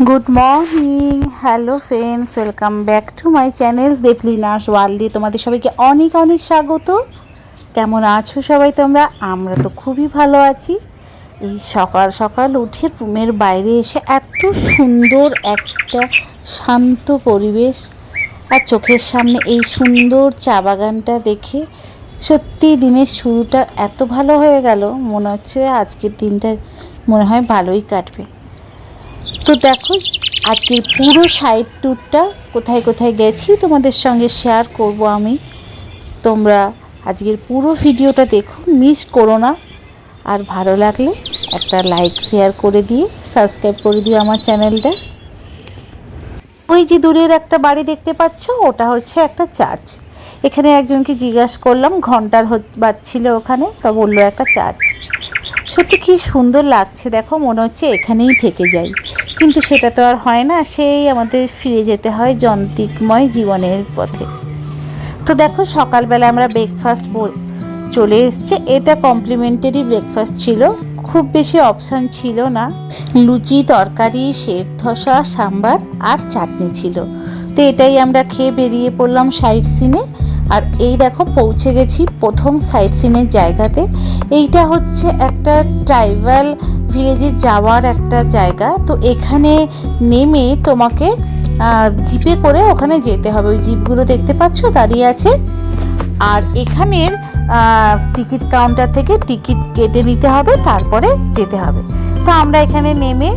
Good morning, hello friends, welcome back to my channel Debolina's ওয়ার্ল্ডে। তোমাদের সবাইকে অনেক অনেক স্বাগত। কেমন আছো সবাই তোমরা? আমরা তো খুবই ভালো আছি। এই সকাল সকাল উঠে রুমের বাইরে এসে এত সুন্দর একটা শান্ত পরিবেশ আর চোখের সামনে এই সুন্দর চা বাগানটা দেখে সত্যি দিনের শুরুটা এত ভালো হয়ে গেল, মনে হচ্ছে আজকের দিনটা মনে হয় ভালোই কাটবে। তো দেখো, আজকের পুরো সাইড ট্যুরটা কোথায় কোথায় গেছি তোমাদের সঙ্গে শেয়ার করব আমি। তোমরা আজকের পুরো ভিডিওটা দেখো, মিস করো না। আর ভালো লাগলে একটা লাইক শেয়ার করে দিয়ে সাবস্ক্রাইব করে দিও আমার চ্যানেলটা। ওই যে দূরের একটা বাড়ি দেখতে পাচ্ছ, ওটা হচ্ছে একটা চার্চ। এখানে একজনকে জিজ্ঞাসা করলাম, ঘন্টা বাজছিল ওখানে, তো বললো একটা চার্চ। সত্যি কী সুন্দর লাগছে, দেখো মনে হচ্ছে এখানেই থেকে যাই, কিন্তু সেটা তো আর হয় না, সেই আমাদের ফিরে যেতে হয় যন্ত্রিকময় জীবনের পথে। তো দেখো, সকালবেলা আমরা ব্রেকফাস্ট চলে এসছে। এটা কমপ্লিমেন্টারি ব্রেকফাস্ট ছিল, খুব বেশি অপশান ছিল না। লুচি, তরকারি, সেব ধোসা, সাম্বার আর চাটনি ছিল। তো এটাই আমরা খেয়ে বেরিয়ে পড়লাম সাইট সিনে। আর এই দেখো, পৌঁছে গেছি প্রথম সাইট সিনের জায়গাতে। এইটা হচ্ছে একটা ট্রাইবাল ভিলেজে যাওয়ার একটা জায়গা। তো এখানে নেমে তোমাকে জিপে করে ওখানে যেতে হবে। ওই জিপগুলো দেখতে পাচ্ছ দাঁড়িয়ে আছে। আর এখানের টিকিট কাউন্টার থেকে টিকিট কেটে নিতে হবে, তারপরে যেতে হবে। তো আমরা এখানে নেমে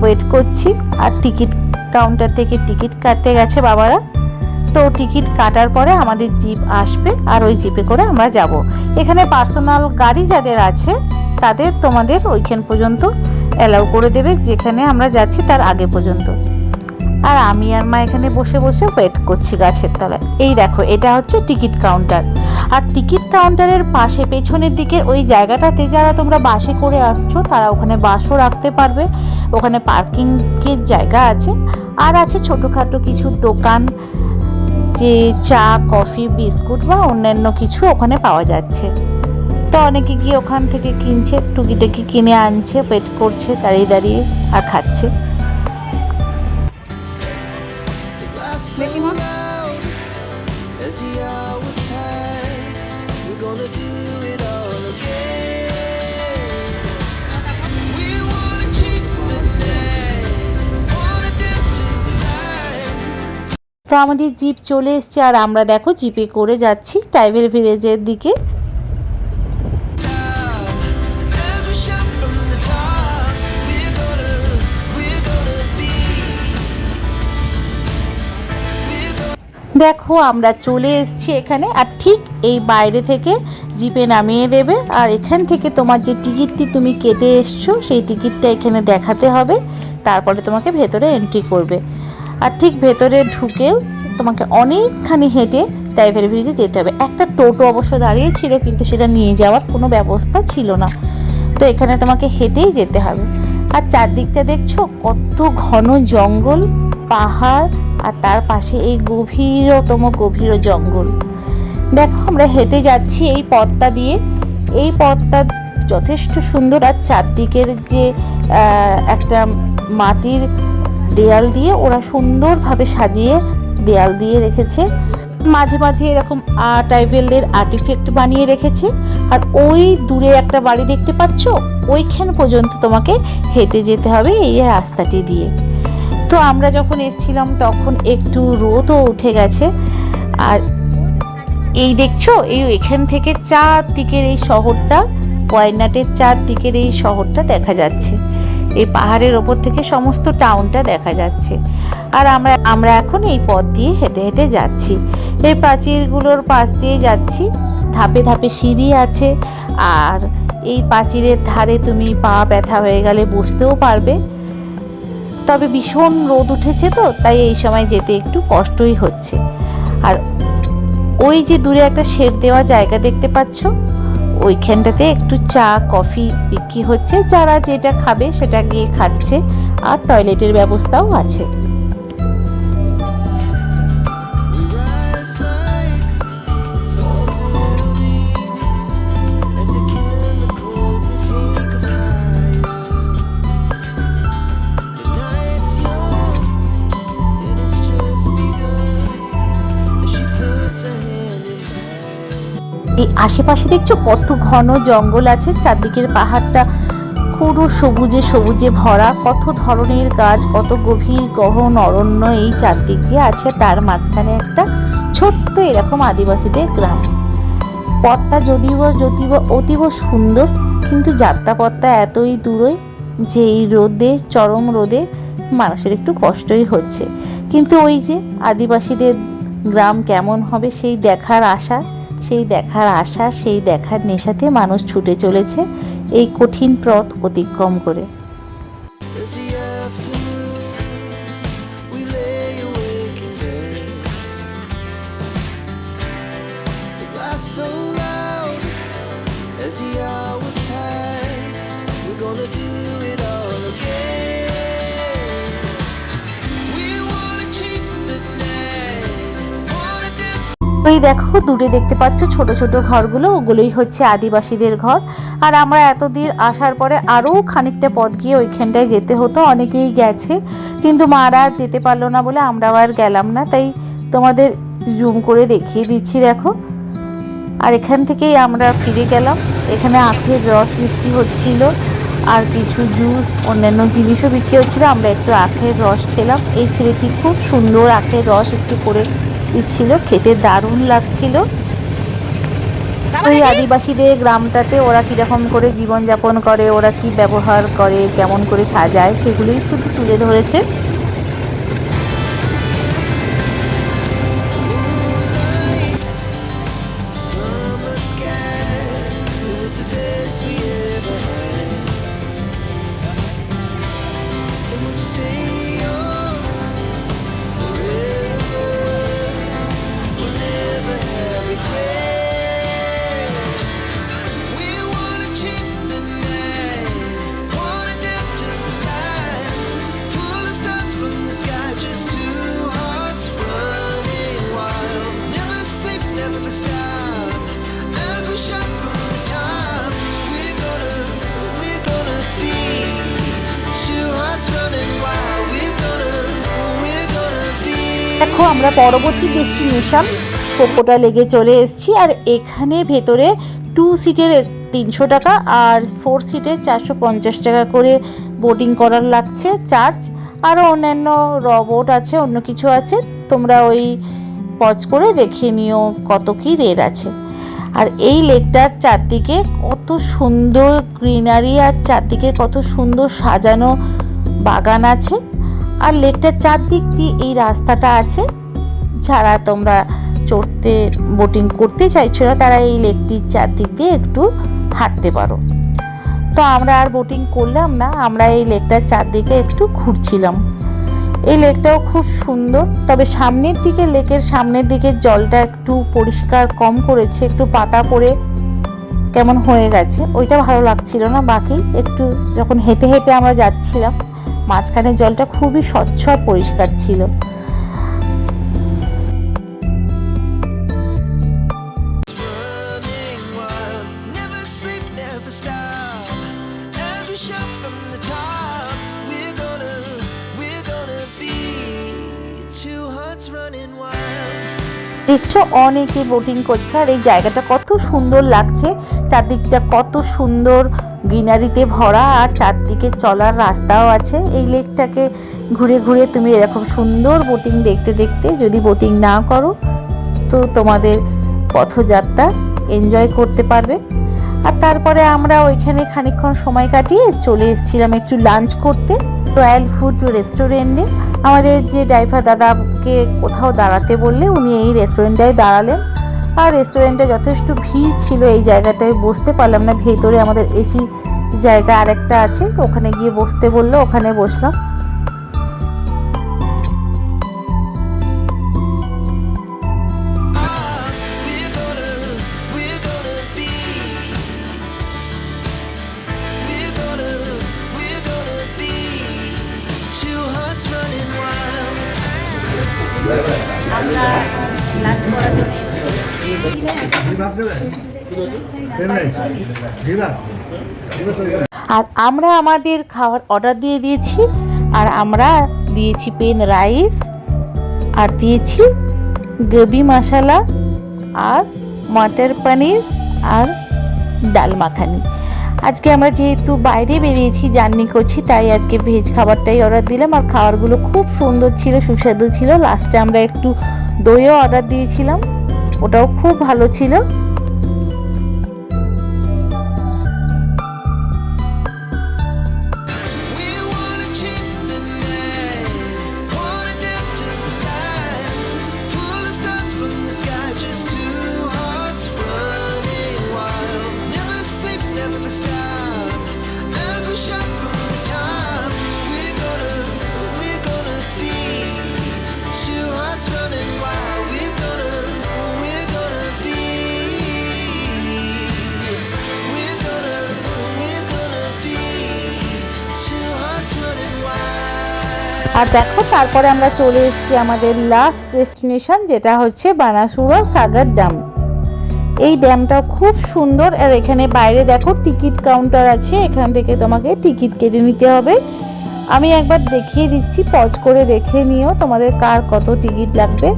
ওয়েট করছি, আর টিকিট কাউন্টার থেকে টিকিট কাটতে গেছে বাবারা। তো টিকিট কাটার পরে আমাদের জিপ আসবে, আর ওই জিপে করে আমরা যাব। এখানে পার্সোনাল গাড়ি যাদের আছে তাদের তোমাদের ওইখান পর্যন্ত অ্যালাউ করে দেবে, যেখানে আমরা যাচ্ছি তার আগে পর্যন্ত। আর আমি আর মা এখানে বসে বসে ওয়েট করছি গাছের তলায়। এই দেখো, এটা হচ্ছে টিকিট কাউন্টার। আর টিকিট কাউন্টারের পাশে পেছনের দিকে ওই জায়গাটাতে যারা তোমরা বাসে করে আসছো তারা ওখানে বাসও রাখতে পারবে। ওখানে পার্কিংয়ের জায়গা আছে, আর আছে ছোটোখাটো কিছু দোকান, যে চা, কফি, বিস্কুট বা অন্যান্য কিছু ওখানে পাওয়া যাচ্ছে। তো অনেকে গিয়ে ওখান থেকে কিনছে, টুকিটাকি কিনে আনছে, ওয়েট করছে দাঁড়িয়ে দাঁড়িয়ে আর খাচ্ছে। তো আমাদের জিপ চলে এসছে, আর আমরা দেখো জিপে করে যাচ্ছি ট্রাইবেল ভিলেজের দিকে। দেখো, আমরা চলে এসেছি এখানে, আর ঠিক এই বাইরে থেকে জিপে নামিয়ে দেবে। আর এখান থেকে তোমার যে টিকিটটি তুমি কেটে এসছো সেই টিকিটটা এখানে দেখাতে হবে, তারপরে তোমাকে ভেতরে এন্ট্রি করবে। আর ঠিক ভেতরে ঢুকেও তোমাকে অনেকখানি হেঁটে ট্রাইবেল ভিলেজে যেতে হবে। একটা টোটো অবশ্য দাঁড়িয়ে ছিল, কিন্তু সেটা নিয়ে যাওয়ার কোনো ব্যবস্থা ছিল না। তো এখানে তোমাকে হেঁটেই যেতে হবে। আর চারদিকটা দেখছো কত ঘন জঙ্গল, পাহাড়, আর তার পাশে এই গভীরতম গভীর জঙ্গল। দেখো, আমরা হেঁটে যাচ্ছি এই পথটা দিয়ে। এই পথটা যথেষ্ট সুন্দর, আর চারদিকের যে একটা মাটির দেয়াল দিয়ে ওরা সুন্দরভাবে সাজিয়ে দেয়াল দিয়ে রেখেছে। মাঝে মাঝে এরকম ট্রাইবেলদের আর্টিফ্যাক্ট বানিয়ে রেখেছে। আর ওই দূরে একটা বাড়ি দেখতে পাচ্ছ, ওইখান পর্যন্ত তোমাকে হেঁটে যেতে হবে এই রাস্তাটি দিয়ে। তো আমরা যখন এসেছিলাম তখন একটু রোদও উঠে গেছে। আর এই দেখছো, এখান থেকে চারদিকের এই শহরটা, ওয়াইনাটের চারদিকের এই শহরটা দেখা যাচ্ছে। এই পাহাড়ের ওপর থেকে সমস্ত টাউনটা দেখা যাচ্ছে। আর আমরা এখন এই পথ দিয়ে হেঁটে হেঁটে যাচ্ছি। এই প্রাচীরগুলোর পাশ দিয়ে যাচ্ছি, ধাপে ধাপে সিঁড়ি আছে। আর এই প্রাচীরের ধারে তুমি পা ব্যথা হয়ে গেলে বসতেও পারবে। তবে ভীষণ রোদ উঠেছে, তো তাই এই সময় যেতে একটু কষ্টই হচ্ছে। আর ওই যে দূরে একটা শেড দেওয়া জায়গা দেখতে পাচ্ছ, ওইখানটাতে একটু চা, কফি বিক্রি হচ্ছে। যারা যেটা খাবে সেটা গিয়ে খাচ্ছে, আর টয়লেটের ব্যবস্থাও আছে। এই আশেপাশে দেখছো কত ঘন জঙ্গল আছে, চারদিকের পাহাড়টা পুরো সবুজে সবুজে ভরা, কত ধরনের গাছ, কত গভীর গহন অরণ্য এই চারদিক দিয়ে আছে। তার মাঝখানে একটা ছোট্ট এরকম আদিবাসীদের গ্রাম। পথটা যদিও অতীব সুন্দর, কিন্তু যাত্রাপথটা এতই দূরে যে এই রোদে, চরম রোদে মানুষের একটু কষ্টই হচ্ছে। কিন্তু ওই যে আদিবাসীদের গ্রাম কেমন হবে সেই দেখার আশা, সেই দেখার নেশাতে মানুষ ছুটে চলেছে এই কঠিন পথ অতিক্রম করে। ওই দেখো দূরে দেখতে পাচ্ছ ছোট ছোট ঘরগুলো, ওগুলোই হচ্ছে আদিবাসীদের ঘর। আর আমরা এতদিন আসার পরে আরও খানিকটা পথ গিয়ে ওইখানটায় যেতে হতো, অনেকেই গেছে, কিন্তু মারা যেতে পারলো না বলে আমরা আর গেলাম না, তাই তোমাদের জুম করে দেখিয়ে দিচ্ছি দেখো। আর এখান থেকেই আমরা ফিরে গেলাম। এখানে আখের রস বিক্রি হচ্ছিল, আর কিছু জুস অন্যান্য জিনিসও বিক্রি হচ্ছিলো। আমরা একটু আখের রস খেলাম। এই ছেলেটি খুব সুন্দর আখের রস একটু করে দিচ্ছিল, খেতে দারুণ লাগছিল। ওই আদিবাসীদের গ্রামটাতে ওরা কীরকম করে জীবনযাপন করে, ওরা কি ব্যবহার করে, কেমন করে সাজায়, সেগুলোই শুধু তুলে ধরেছে। দেখো আমরা পরবর্তী ডেস্টিনেশন কোকোটা লেগে চলে এসেছি। আর এখানে ভেতরে 2 সিটের 300 টাকা আর 4 সিটের 450 টাকা করে বোটিং করার লাগছে চার্জ। আরও অন্যান্য রবোট আছে, অন্য কিছু আছে, তোমরা ওই পজ করে দেখে নিও কত কি রেট আছে। আর এই লেকটার চারদিকে কত সুন্দর গ্রিনারি, আর চারদিকে কত সুন্দর সাজানো বাগান আছে। আর লেকটার চারদিক দিয়ে এই রাস্তাটা আছে, যারা তোমরা চড়তে বোটিং করতে চাইছো না তারা এই লেকটির চারদিক দিয়ে একটু হাঁটতে পারো। তো আমরা আর বোটিং করলাম না, আমরা এই লেকটার চারদিকে একটু ঘুরছিলাম। এই লেকটাও খুব সুন্দর, তবে সামনের দিকে, লেকের সামনের দিকে জলটা একটু পরিষ্কার কম করেছে, একটু পাতা পড়ে কেমন হয়ে গেছে, ওইটা ভালো লাগছিল না। বাকি একটু যখন হেঁটে হেঁটে আমরা যাচ্ছিলাম, মাঝখানে জলটা খুবই স্বচ্ছ আর পরিষ্কার ছিল। দেখছো অনেকে বোটিং করছে, আর এই জায়গাটা কত সুন্দর লাগছে, চারদিকটা কত সুন্দর গ্রিনারিতে ভরা, আর চারদিকে চলার রাস্তাও আছে। এই লেকটাকে ঘুরে ঘুরে তুমি এরকম সুন্দর বোটিং দেখতে দেখতে, যদি বোটিং না করো তো তোমাদের পথযাত্রা এনজয় করতে পারবে। আর তারপরে আমরা ওইখানে খানিকক্ষণ সময় কাটিয়ে চলে এসেছিলাম একটু লাঞ্চ করতে রয়্যাল ফুড রেস্টুরেন্টে। আমাদের যে ড্রাইভার দাদাকে কোথাও দাঁড়াতে বললে উনি এই রেস্টুরেন্টটায় দাঁড়ালেন। আর রেস্টুরেন্টে যথেষ্ট ভিড় ছিল, এই জায়গাটায় বসতে পারলাম না। ভেতরে আমাদের এসি জায়গা আরেকটা আছে, ওখানে গিয়ে বসতে বললো, ওখানে বসলাম। আমরা লাঞ্চ করার জন্য আর আমরা আমাদের খাবার অর্ডার দিয়ে দিয়েছি। আর আমরা দিয়েছি প্লেন রাইস, আর দিয়েছি গোবি মশলা আর মটর পনির আর ডাল মাখানি। আজকে আমরা যেহেতু বাইরে বেরিয়েছি, জার্নি করছি, তাই আজকে ভেজ খাবারটাই অর্ডার দিলাম। আর খাবারগুলো খুব সুন্দর ছিল, সুস্বাদু ছিল। লাস্টে আমরা একটু দইও অর্ডার দিয়েছিলাম, ওটাও খুব ভালো ছিল। আর দেখো, তারপরে আমরা চলে এসেছি আমাদের লাস্ট ডেস্টিনেশন, যেটা হচ্ছে বানাসুরা সাগর ড্যাম। এই ড্যামটা খুব সুন্দর। আর এখানে বাইরে দেখো টিকিট কাউন্টার আছে, এখান থেকে তোমাকে টিকিট কেটে নিতে হবে। আমি একবার দেখিয়ে দিচ্ছি, পজ করে দেখে নিও তোমাদের কার কত টিকিট লাগবে।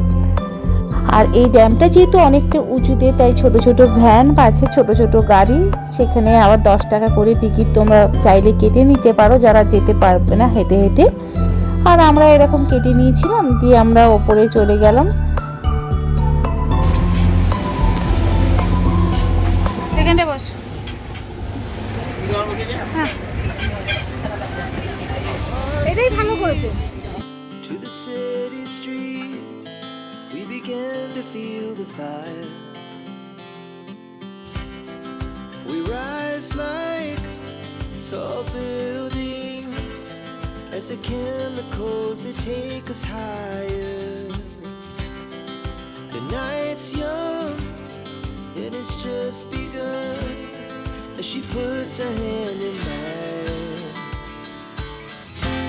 আর এই ড্যামটা যেহেতু অনেকটা উঁচুতে, তাই ছোট ছোট ভ্যান আছে, ছোট ছোট গাড়ি, সেখানে আবার 10 টাকা করে টিকিট তোমরা চাইলে কেটে নিতে পারো, যারা যেতে পারবে না হেঁটে হেঁটে। আর আমরা এরকম কেটে নিয়েছিলাম, দিয়ে আমরা ওপরে চলে গেলাম। এখানে বস। হ্যাঁ, এটাই ভালো করেছে। To the city streets we began to feel the fire. We rise like tall buildings as the chemicals they take us higher. The night's young and it's just begun as she puts her hand in mine.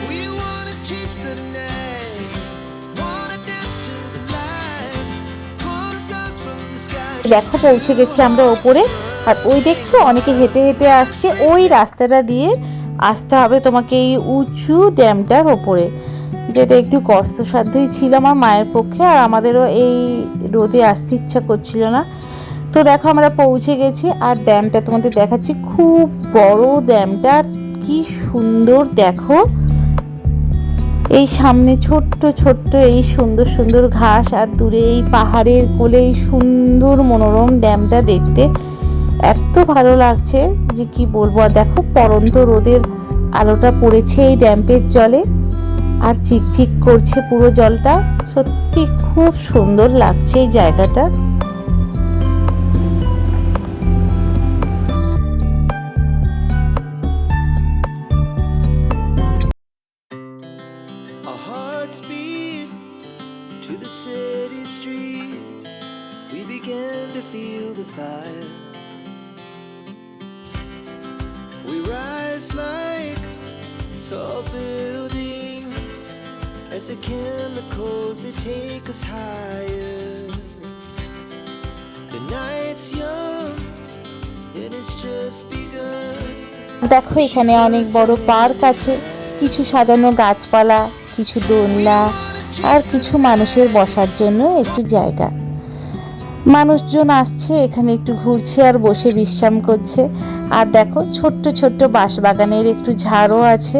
We wanna chase the night, wanna dance to the light, pull the stars from the sky. দেখো পৌঁছে গেছি আমরা ওপরে। আর ওই দেখছো অনেকে হেঁটে হেঁটে আসছে, ওই রাস্তাটা দিয়ে আসতে হবে তোমাকে এই উঁচু ড্যামটার ওপরে, যেটা একটু কষ্টসাধ্যই ছিল আমার মায়ের পক্ষে। আর আমাদেরও এই রোদে আসতে ইচ্ছা করছিল না। তো দেখো আমরা পৌঁছে গেছি। আর ড্যামটা তোমাদের দেখাচ্ছি, খুব বড় ড্যামটা, কি সুন্দর দেখো। এই সামনে ছোট্ট ছোট্ট এই সুন্দর সুন্দর ঘাস, আর দূরে এই পাহাড়ের কোলে এই সুন্দর মনোরম ড্যামটা দেখতে এত ভালো লাগছে যে কি বলবো। আর দেখো পড়ন্ত রোদের আলোটা পড়েছে এই ড্যামের জলে, আর চিকচিক করছে পুরো জলটা। সত্যি খুব সুন্দর লাগছে এই জায়গাটা। To the city streets we began to feel the fire. We rise like tall buildings as the chemicals they take us higher. The night's young and it's just begun. দেখো এখানে অনেক বড় পার্ক আছে, কিছু সাজানো গাছপালা, কিছু দোলনা, আর কিছু মানুষের বসার জন্য একটু জায়গা। মানুষজন আসছে এখানে, একটু ঘুরছে আর বসে বিশ্রাম করছে। আর দেখো ছোট্ট ছোট্ট বাঁশবাগানের একটু ঝাড়ও আছে,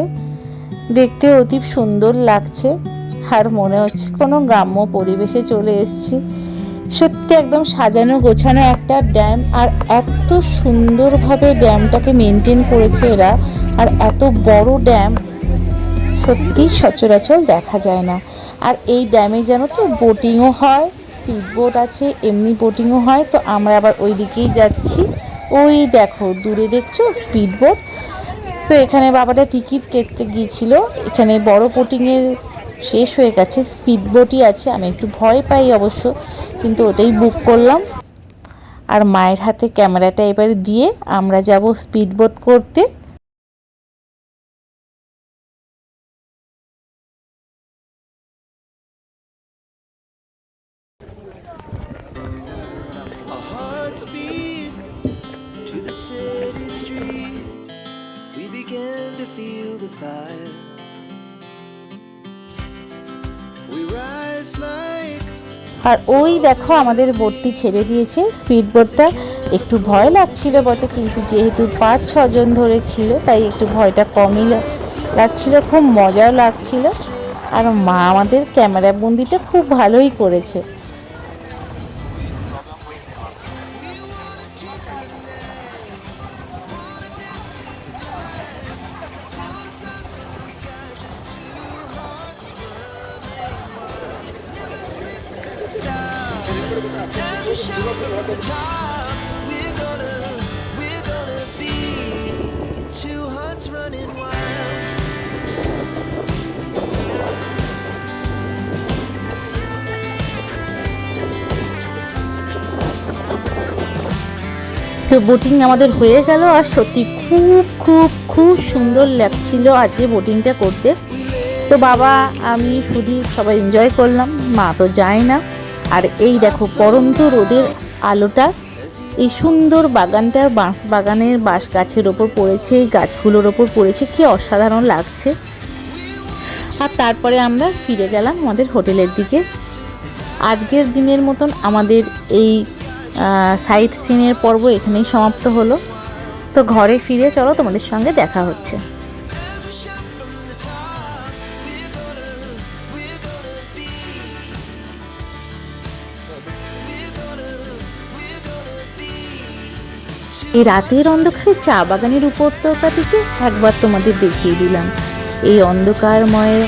দেখতে অতি সুন্দর লাগছে। আর মনে হচ্ছে কোনো গ্রাম্য পরিবেশে চলে এসেছি। সত্যি একদম সাজানো গোছানো একটা ড্যাম, আর এত সুন্দরভাবে ড্যামটাকে মেনটেন করেছে এরা। আর এত বড় ড্যাম সত্যি সচরাচর দেখা যায় না। আর এই ড্যামে জানো তো বোটিংও হয়, স্পিড বোট আছে, এমনি বোটিংও হয়। তো আমরা আবার ওই দিকেই যাচ্ছি। ওই দেখো দূরে দেখছো স্পিড বোট। তো এখানে বাবাটা টিকিট কেটে গিয়েছিল, এখানে বড় বোটিংয়ের শেষ হয়ে গেছে, স্পিড বোটই আছে। আমি একটু ভয় পাই অবশ্য, কিন্তু ওটাই বুক করলাম। আর মায়ের হাতে ক্যামেরাটা এবার দিয়ে আমরা যাব স্পিড বোট করতে। Speed to the city streets we began to feel the fire. We rise like আর ওই দেখো আমাদের বোটটি ছেড়ে দিয়েছে, স্পিড বোটটা। একটু ভয় লাগছিল বটে, কিন্তু যেহেতু 5-6 জন ধরে ছিল তাই একটু ভয়টা কমই লাগছিল, খুব মজাও লাগছিল। আর মা আমাদের ক্যামেরা বন্দিটা খুব ভালোই করেছে। তো বোটিং আমাদের হয়ে গেল, আর সত্যি খুব খুব খুব সুন্দর লাগছিল আজকে বোটিংটা করতে। তো বাবা আমি শুধু সবাই এনজয় করলাম, মা তো যায় না। আর এই দেখো পরন্ত রোদের আলোটা এই সুন্দর বাগানটার, বাঁশ বাগানের বাঁশ গাছের ওপর পড়েছে, এই গাছগুলোর ওপর পড়েছে, কি অসাধারণ লাগছে। আর তারপরে আমরা ফিরে গেলাম আমাদের হোটেলের দিকে। আজকের দিনের মতন আমাদের এই সাইট সিনের পর্ব এখানেই সমাপ্ত হলো। তো ঘরে ফিরে চলো, তোমাদের সঙ্গে দেখা হচ্ছে। এই রাতের অন্ধকারে চা বাগানের উপত্যকা থেকে একবার তোমাদের দেখিয়ে দিলাম। এই অন্ধকারময়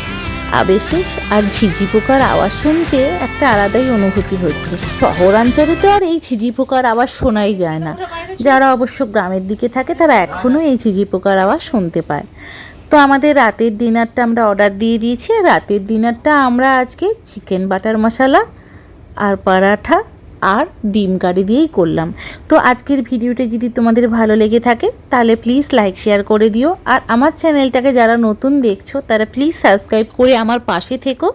আবেশে আর ঝিঝি পোকার আওয়াজ শুনতে একটা আলাদাই অনুভূতি হচ্ছে। শহরাঞ্চলে তো আর এই ঝিঝি পোকার আওয়াজ শোনাই যায় না। যারা অবশ্য গ্রামের দিকে থাকে তারা এখনও এই ঝিঝি পোকার আওয়াজ শুনতে পায়। তো আমাদের রাতের ডিনারটা আমরা অর্ডার দিয়ে দিয়েছি। রাতের ডিনারটা আমরা আজকে চিকেন বাটার মশলা আর পরাঠা আর ডিম কারি দিয়েই করলাম। তো আজকের ভিডিওটা যদি তোমাদের ভালো লেগে থাকে তাহলে প্লিজ লাইক শেয়ার করে দিও। আর আমার চ্যানেলটাকে যারা নতুন দেখছো তারা প্লিজ সাবস্ক্রাইব করে আমার পাশে থেকো।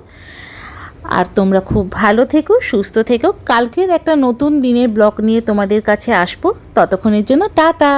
আর তোমরা খুব ভালো থেকো, সুস্থ থেকো। কালকের একটা নতুন দিনের ব্লগ নিয়ে তোমাদের কাছে আসবো। ততক্ষণের জন্য টাটা।